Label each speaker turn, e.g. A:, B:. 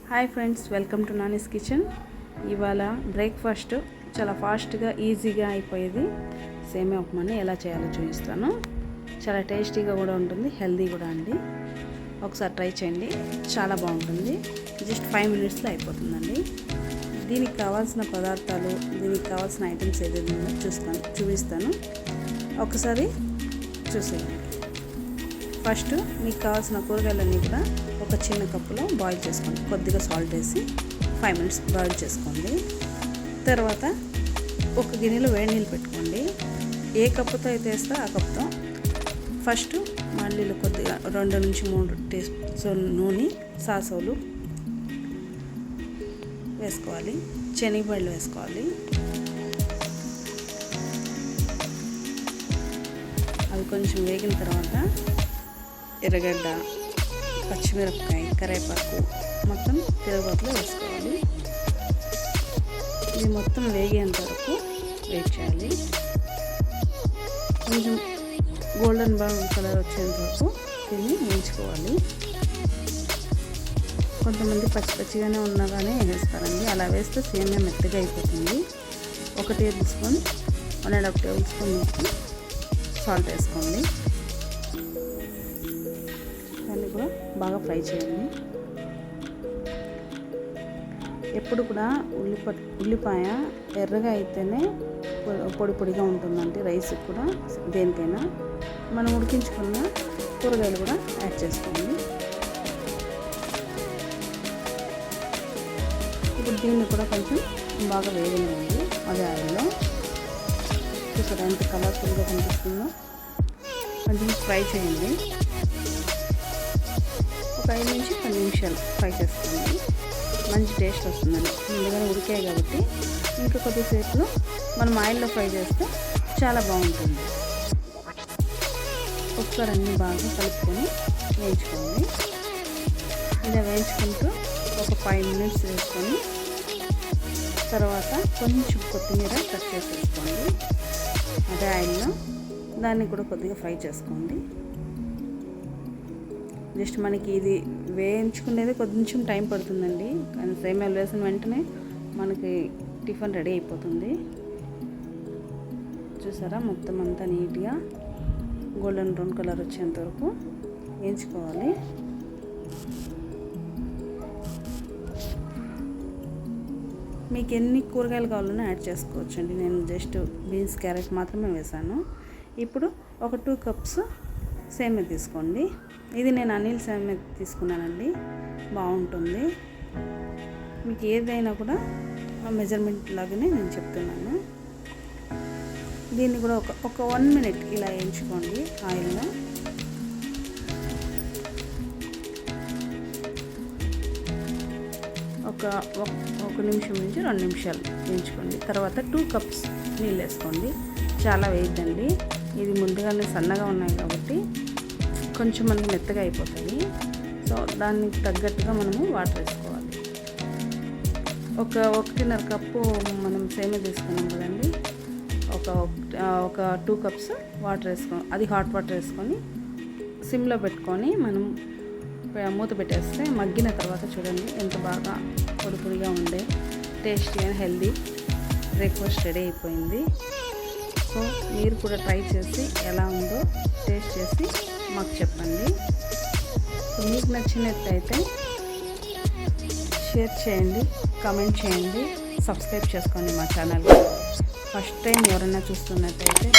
A: Hi friends, welcome to Nani's kitchen. ఇవాళ breakfast చాలా ఫాస్ట్గా ఈజీగా అయిపోయేది సేమియా ఉప్మాని ఎలా చేయాలో చూపిస్తాను. చాలా టేస్టీగా కూడా ఉంటుంది, హెల్దీ కూడా అండి. ఒకసారి ట్రై చేయండి, చాలా బాగుంటుంది. జస్ట్ 5 minutesలో అయిపోతుందండి. దీనికి కావాల్సిన పదార్థాలు, దీనికి కావాల్సిన ఐటమ్స్ ఏదైనా చూపిస్తాను. ఒకసారి చూసేయండి. ఫస్ట్ మీకు కావాల్సిన కూరగాయలన్నీ కూడా ఒక చిన్న కప్పులో బాయిల్ చేసుకోండి. కొద్దిగా సాల్ట్ వేసి 5 minutes బాయిల్ చేసుకోండి. తర్వాత ఒక గిన్నెలో వేడి నీళ్ళు పెట్టుకోండి. ఏ కప్పుతో అయితే వేస్తా ఆ కప్పుతో ఫస్ట్ మళ్ళీలో కొద్దిగా 2 నుంచి 3 teaspoon నూనె, సాసోలు వేసుకోవాలి, శనగపళ్ళు వేసుకోవాలి. అవి కొంచెం వేగిన తర్వాత ఎర్రగడ్డ, పచ్చిమిరపకాయ, కరివేపాకు మొత్తం తిరగబాతులో వేసుకోవాలి. ఇది మొత్తం వేగేంత వరకు వెయిట్ చేయాలి. కొంచెం గోల్డెన్ బ్రౌన్ కలర్ వచ్చేంత వరకు దీన్ని వేయించుకోవాలి. కొంతమంది పచ్చిగానే ఉన్నగానే వేస్తారండి. అలా వేస్తే సేమియా మెత్తగా అయిపోతుంది. 1 tablespoon 1.5 tablespoon మొత్తం సాల్ట్ వేసుకోండి. దాన్ని కూడా బాగా ఫ్రై చేయండి. ఎప్పుడు కూడా ఉల్లిపాయ ఎర్రగా అయితేనే పొడి పొడిగా ఉంటుందండి. రైస్కి కూడా దేనికైనా మనం ఉడికించుకున్న కూరగాయలు కూడా యాడ్ చేసుకోండి. ఇప్పుడు దీన్ని కూడా కొంచెం బాగా వేగనివ్వండి. అదే ఆయిల్లో చూసారా ఎంత కలర్ఫుల్గా కనిపిస్తుందో. కొంచెం ఫ్రై చేయండి. ఒక 5 నుంచి 10 నిమిషాలు ఫ్రై చేసుకోండి. మంచి టేస్ట్ వస్తుందండి. ముందుగానే ఉడికాయి కాబట్టి ఇంకా కొద్దిసేపులో మనం ఆయిల్లో ఫ్రై చేస్తే చాలా బాగుంటుంది. ఒకసారి అన్నీ బాగా కలుపుకొని వేయించుకోండి. ఇలా వేయించుకుంటూ ఒక 5 minutes వేసుకొని తర్వాత కొంచెం కొత్తిమీర కట్ చేసి వేసుకోండి. అదే ఆయిల్లో దాన్ని కూడా కొద్దిగా ఫ్రై చేసుకోండి. జస్ట్ మనకి ఇది వేయించుకునేది కొంచెం టైం పడుతుందండి. కానీ సేమియాలు వేసిన వెంటనే మనకి టిఫిన్ రెడీ అయిపోతుంది. చూసారా మొత్తం అంతా నీట్గా గోల్డెన్ బ్రౌన్ కలర్ వచ్చేంత వరకు వేయించుకోవాలి. మీకు ఎన్ని కూరగాయలు కావాలన్నా యాడ్ చేసుకోవచ్చు అండి. నేను జస్ట్ బీన్స్, క్యారెట్ మాత్రమే వేసాను. ఇప్పుడు ఒక 2 cups సేమియా తీసుకోండి. ఇది నేను అనిల్ సేమియా తీసుకున్నానండి, బాగుంటుంది. మీకు ఏదైనా కూడా మెజర్మెంట్ లాగానే నేను చెప్తున్నాను. దీన్ని కూడా ఒక 1 minute ఇలా వేయించుకోండి ఆయిల్లో. ఒక నిమిషం నుంచి 2 నిమిషాలు వేయించుకోండి. తర్వాత 2 cups నీళ్ళు వేసుకోండి. చాలా వేయద్దండి, ఇది ముందుగానే సన్నగా ఉన్నాయి కాబట్టి కొంచెం మనకి మెత్తగా అయిపోతాయి. సో దానికి తగ్గట్టుగా మనము వాటర్ వేసుకోవాలి. ఒక 1.5 కప్పు మనం సేమియా తీసుకున్నాం కదండి. ఒక 2 cups వాటర్ వేసుకొని, అది హాట్ వాటర్ వేసుకొని సిమ్లో పెట్టుకొని మనం మూత పెట్టేస్తే మగ్గిన తర్వాత చూడండి ఎంత బాగా పొడి పొడిగా ఉండే tasty and healthy breakfast ready అయిపోయింది. సో మీరు కూడా ట్రై చేసి ఎలా ఉందో టేస్ట్ చేసి మాకు చెప్పండి. మీకు నచ్చినట్లయితే షేర్ చేయండి, కామెంట్ చేయండి, సబ్స్క్రైబ్ చేసుకోండి మా ఛానల్కి. ఫస్ట్ టైం ఎవరైనా చూస్తున్నట్టయితే